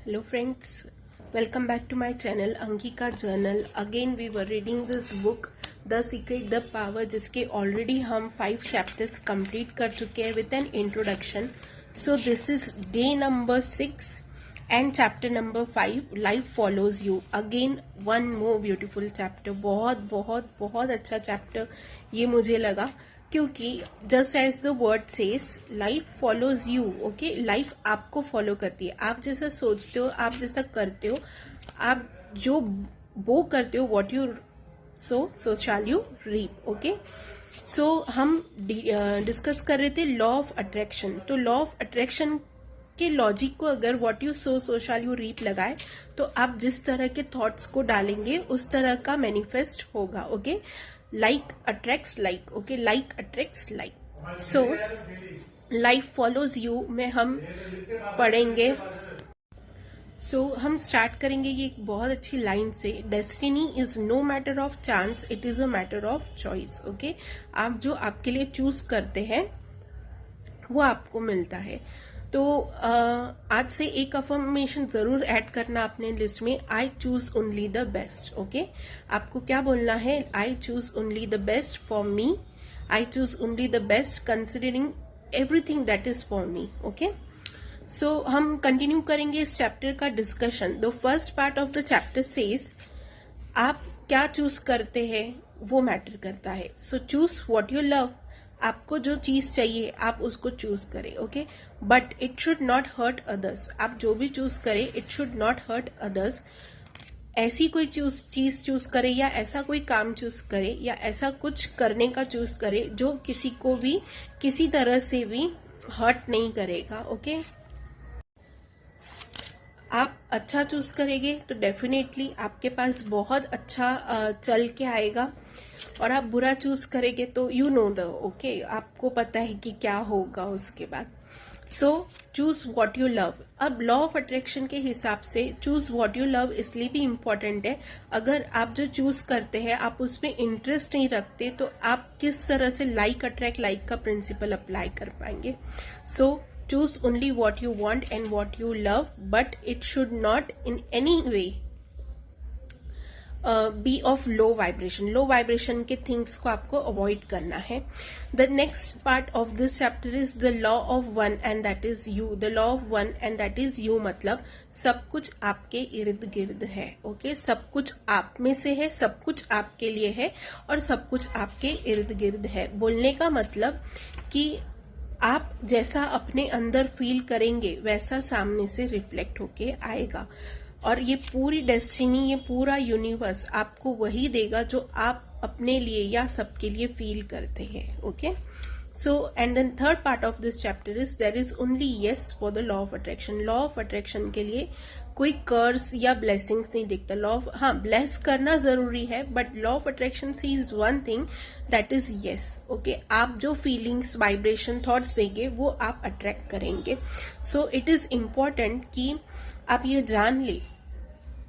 Hello friends, welcome back to my channel Angika Journal. Again we were reading this book The Secret The Power, जिसके already हम 5 chapters complete कर चुके हैं with an introduction. So this is day number 6 and chapter number 5, Life Follows You. Again one more beautiful chapter. बहुत बहुत बहुत अच्छा chapter ये मुझे लगा, क्योंकि just as the word says life follows you. Okay, life आपको फॉलो करती है. आप जैसा सोचते हो, आप जैसा करते हो, आप जो वो करते हो, what you sow shall you reap. Okay, so हम डिस्कस कर रहे थे लॉ ऑफ अट्रैक्शन. तो लॉ ऑफ अट्रैक्शन के लॉजिक को अगर what you sow shall you reap लगाए तो आप जिस तरह के थॉट्स को डालेंगे उस तरह का मैनिफेस्ट होगा. Okay, like attracts like. okay, like attracts like. so life follows you में हम पढ़ेंगे. हम स्टार्ट करेंगे ये एक बहुत अच्छी लाइन से. Destiny is no matter of chance, it is a matter of choice. Okay, आप जो आपके लिए चूज करते हैं वो आपको मिलता है. तो आज से एक अफर्मेशन जरूर ऐड करना अपने लिस्ट में. I choose only the best. Okay, आपको क्या बोलना है? I choose only the best for me. I choose only the best considering everything that is for me. Okay, so हम कंटिन्यू करेंगे इस चैप्टर का discussion. The first part of the chapter says आप क्या चूज करते हैं वो matter करता है. So choose what you love. आपको जो चीज चाहिए आप उसको चूज करें. Okay, but it should not hurt others. आप जो भी चूज करें it should not hurt others. ऐसी कोई चीज चूज करे या ऐसा कोई काम चूज करे या ऐसा कुछ करने का चूज करे जो किसी को भी किसी तरह से भी हर्ट नहीं करेगा. ओके, आप अच्छा चूज करेंगे तो डेफिनेटली आपके पास बहुत अच्छा चल के आएगा. और आप बुरा चूज करेंगे तो यू नो द ओके, आपको पता है कि क्या होगा उसके बाद. सो चूज व्हाट यू लव. अब लॉ ऑफ अट्रैक्शन के हिसाब से चूज व्हाट यू लव इसलिए भी इम्पोर्टेंट है. अगर आप जो चूज करते हैं आप उसमें इंटरेस्ट नहीं रखते तो आप किस तरह से लाइक अट्रैक्ट लाइक का प्रिंसिपल अप्लाई कर पाएंगे. सो choose only what you want and what you love, but it should not in any way be of low vibration. low vibration के things को आपको avoid करना है. The next part of this chapter is the law of one and that is you. the law of one and that is you मतलब सब कुछ आपके इर्द गिर्द है. ओके, सब कुछ आप में से है, सब कुछ आपके लिए है और सब कुछ आपके इर्द गिर्द है. बोलने का मतलब कि आप जैसा अपने अंदर फील करेंगे वैसा सामने से रिफ्लेक्ट होके आएगा. और ये पूरी डेस्टिनी, ये पूरा यूनिवर्स आपको वही देगा जो आप अपने लिए या सबके लिए फील करते हैं. Okay, so and then third part of this chapter is there is only yes for the law of attraction. Law of attraction के लिए कोई कर्स या ब्लेसिंग्स नहीं दिखता. लॉ ऑफ, हाँ, ब्लेस करना जरूरी है, but law of attraction sees one thing that is yes. Okay, आप जो फीलिंग्स, वाइब्रेशन, थॉट्स देंगे वो आप अट्रैक्ट करेंगे. सो इट इज इम्पॉर्टेंट कि आप ये जान ले.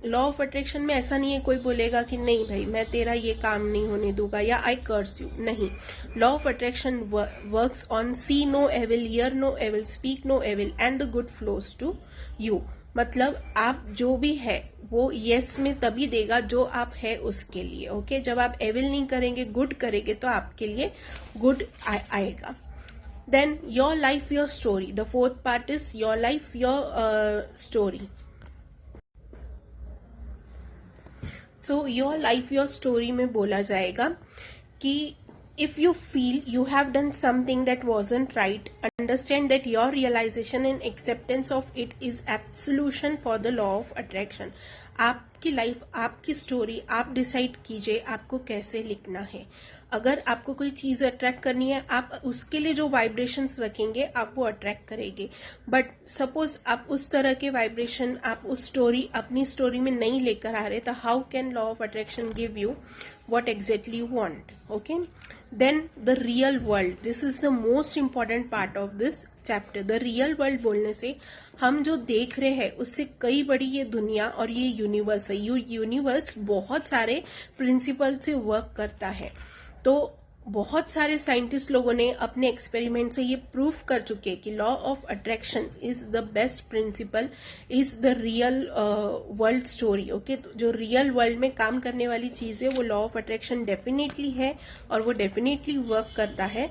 लॉ ऑफ अट्रैक्शन में ऐसा नहीं है कोई बोलेगा कि नहीं भाई मैं तेरा ये काम नहीं होने दूंगा या आई कर्स यू. नहीं, law of attraction works on see no evil, hear no evil, speak no evil and the good flows to you. मतलब आप जो भी है वो यस में तभी देगा जो आप है उसके लिए. ओके, जब आप एविल नहीं करेंगे, गुड करेंगे तो आपके लिए गुड आएगा. Then your life your story. The fourth part is your life your story. So your life your story में बोला जाएगा कि if you feel you have done something that wasn't right, understand that your realization and acceptance of it is absolution for the law of attraction. आपकी life, आपकी story, आप decide कीजिए आपको कैसे लिखना है. अगर आपको कोई चीज अट्रैक्ट करनी है आप उसके लिए जो वाइब्रेशंस रखेंगे आप वो अट्रैक्ट करेंगे. बट सपोज आप उस तरह के वाइब्रेशन आप उस स्टोरी, अपनी स्टोरी में नहीं लेकर आ रहे तो how can law of attraction give you what exactly you want. Okay, then the real world. This is the most important part of this chapter. the real world बोलने से हम जो देख रहे हैं उससे कई बड़ी ये दुनिया और ये यूनिवर्स है. यूनिवर्स बहुत सारे प्रिंसिपल से वर्क करता है. तो बहुत सारे साइंटिस्ट लोगों ने अपने एक्सपेरिमेंट से ये प्रूफ कर चुके हैं कि law of attraction is the best principle, is the real world story. Okay, तो जो रियल वर्ल्ड में काम करने वाली चीज है वो लॉ ऑफ अट्रैक्शन डेफिनेटली है और वो डेफिनेटली वर्क करता है।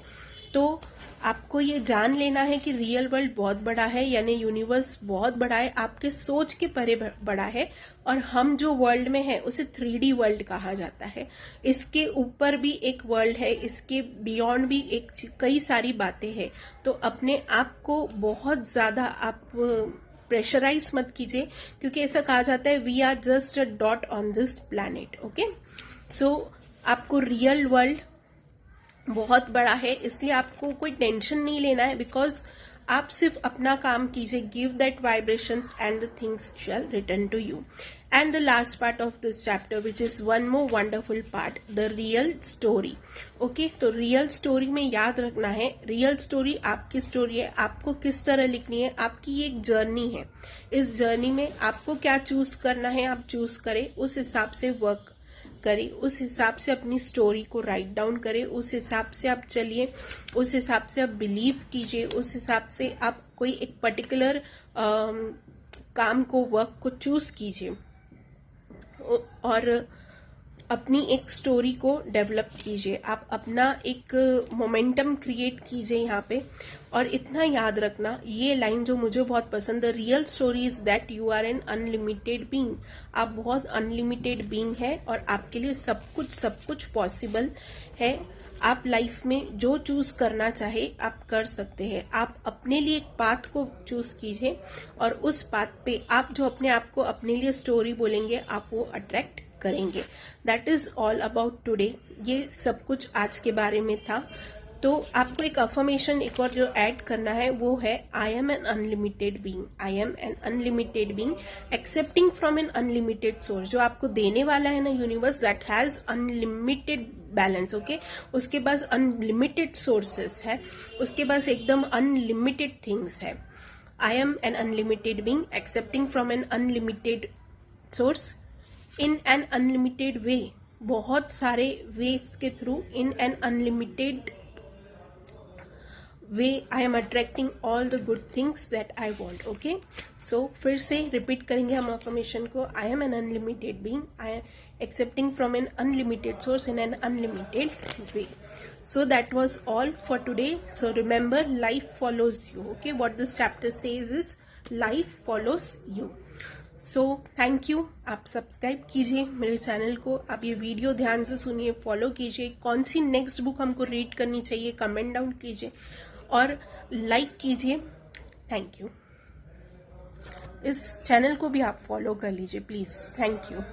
तो आपको ये जान लेना है कि रियल वर्ल्ड बहुत बड़ा है, यानी यूनिवर्स बहुत बड़ा है, आपके सोच के परे बड़ा है, और हम जो वर्ल्ड में है उसे 3D वर्ल्ड कहा जाता है। इसके ऊपर भी एक वर्ल्ड है, इसके बियॉन्ड भी कई सारी बातें हैं। तो अपने आप को बहुत ज्यादा आप प्रेशराइज मत कीजिए, क्योंकि ऐसा कहा जाता है we are just a dot on this planet. Okay, so आपको रियल वर्ल्ड बहुत बड़ा है, इसलिए आपको कोई टेंशन नहीं लेना है, बिकॉज आप सिर्फ अपना काम कीजिए, give that vibrations and the things shall return to you. And the last part of this chapter which is one more wonderful part, the real story. Okay, तो रियल स्टोरी में याद रखना है, रियल स्टोरी आपकी story है, आपको किस तरह लिखनी है, आपकी एक जर्नी है। इस जर्नी में आपको क्या चूज करना है आप चूज करें, उस हिसाब से वर्क करें, उस हिसाब से अपनी स्टोरी को राइट डाउन करें, उस हिसाब से आप चलिए, उस हिसाब से आप बिलीव कीजिए, उस हिसाब से आप कोई एक पर्टिकुलर काम को, वर्क को चूज कीजिए और अपनी एक स्टोरी को डेवलप कीजिए। आप अपना एक मोमेंटम क्रिएट कीजिए यहाँ पे। और इतना याद रखना, ये लाइन जो मुझे बहुत पसंद है, real story is that you are an unlimited being. आप बहुत अनलिमिटेड बीइंग है और आपके लिए सब कुछ पॉसिबल है। आप लाइफ में जो चूज करना चाहे आप कर सकते हैं। आप अपने लिए एक पाथ को चूज कीजिए और उस पाथ पे आप जो अपने आप को अपने लिए स्टोरी बोलेंगे आप वो अट्रैक्ट करेंगे। That is all about today. ये सब कुछ आज के बारे में था। तो आपको एक अफर्मेशन एक और जो ऐड करना है वो है, I am an unlimited being, I am an unlimited being accepting from an unlimited source. जो आपको देने वाला है ना universe, that has unlimited balance. Okay, उसके पास अनलिमिटेड सोर्सेस है, उसके पास एकदम अनलिमिटेड थिंग्स है। I am an unlimited being accepting from an unlimited source in an unlimited way. बहुत सारे वेज के through, in an unlimited way I am attracting all the good things that I want. Okay, so फिर से repeat करेंगे हम affirmation को, I am an unlimited being, I am accepting from an unlimited source in an unlimited way. So that was all for today. So remember, life follows you. Okay, what this chapter says is life follows you. So thank you. आप subscribe कीजिए मेरे channel को, आप ये video ध्यान से सुनिए, follow कीजिए। कौन सी नेक्स्ट बुक हमको रीड करनी चाहिए कमेंट डाउन कीजिए और लाइक कीजिए। Thank you. इस चैनल को भी आप फॉलो कर लीजिए प्लीज। Thank you.